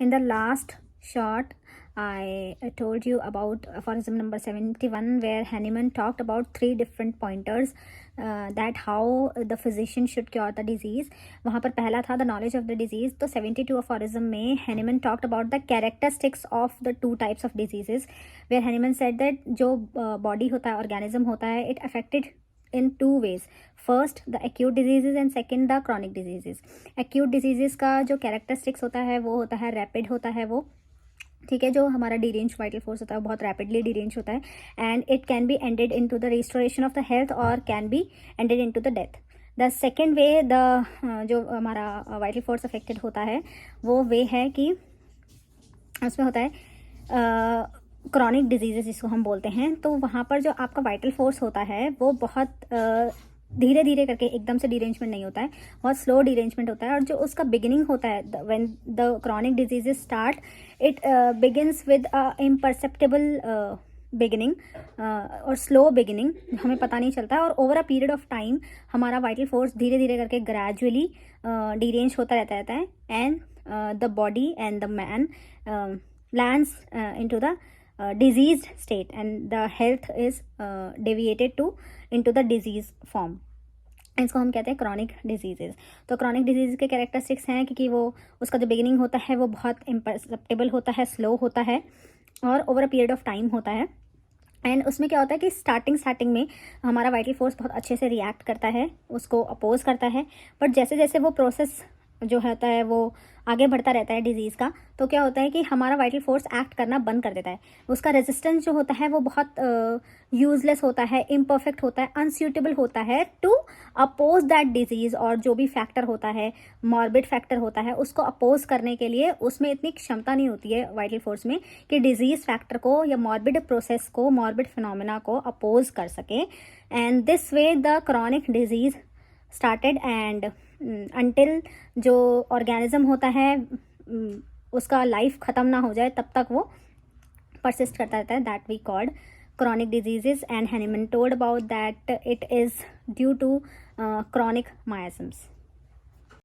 In the last shot, I told you about aphorism number 71, where Hahnemann talked about 3 different pointers that how the physician should cure the disease. वहाँ पर पहला था the knowledge of the disease. तो 72 aphorism में Hahnemann talked about the characteristics of the 2 types of diseases, where Hahnemann said that जो body होता है, organism होता है, it affected in 2 ways. First the acute diseases and second the chronic diseases. Acute diseases का जो characteristics होता है वो होता है रैपिड होता है वो, ठीक है, जो हमारा डीरेंज वाइटल फोर्स होता है बहुत रैपिडली डीरेंज होता है, and it can be ended into the restoration of the health और can be ended into the death. The second way the जो हमारा वाइटल फोर्स अफेक्टेड होता है वो वे है कि उसमें होता है क्रॉनिक डिजीजेस जिसको हम बोलते हैं. तो वहाँ पर जो आपका वाइटल फोर्स होता है वो बहुत धीरे धीरे करके एकदम से डिरेंजमेंट नहीं होता है, बहुत स्लो डिरेंजमेंट होता है. और जो उसका बिगिनिंग होता है when the chronic diseases start, it begins with imperceptible beginning और स्लो बिगिनिंग, हमें पता नहीं चलता है. और over a period of time हमारा वाइटल फोर्स धीरे धीरे करके ग्रेजुअली डिरेंज होता रहता है, and the body and the man lands into the diseased state, and the health is deviated into the disease form. इसको हम कहते हैं क्रॉनिक डिजीजेज. तो क्रॉनिक डिजीज के कैरेक्टरिस्टिक्स हैं क्योंकि वो उसका जो बिगिनिंग होता है वो बहुत इम्परसेप्टेबल होता है, स्लो होता है और over a period of time होता है. एंड उसमें क्या होता है कि स्टार्टिंग में हमारा वाइटल फोर्स बहुत अच्छे से रिएक्ट करता है, उसको अपोज करता है. बट जैसे जैसे वो प्रोसेस जो होता है वो आगे बढ़ता रहता है डिजीज़ का, तो क्या होता है कि हमारा वाइटल फोर्स एक्ट करना बंद कर देता है. उसका रेजिस्टेंस जो होता है वो बहुत यूजलेस होता है, इम्परफेक्ट होता है, अनसूटेबल होता है टू अपोज दैट डिजीज़. और जो भी फैक्टर होता है, मॉर्बिड फैक्टर होता है, उसको अपोज करने के लिए उसमें इतनी क्षमता नहीं होती है वाइटल फोर्स में कि डिजीज़ फैक्टर को या मॉर्बिड प्रोसेस को, मॉर्बिड फिनोमेना को अपोज कर सके. And this way the chronic disease started, and until जो ऑर्गेनिज्म होता है उसका लाइफ ख़त्म ना हो जाए तब तक वो परसिस्ट करता रहता है. That we called chronic diseases, and Hahnemann told about that it is due to chronic miasms.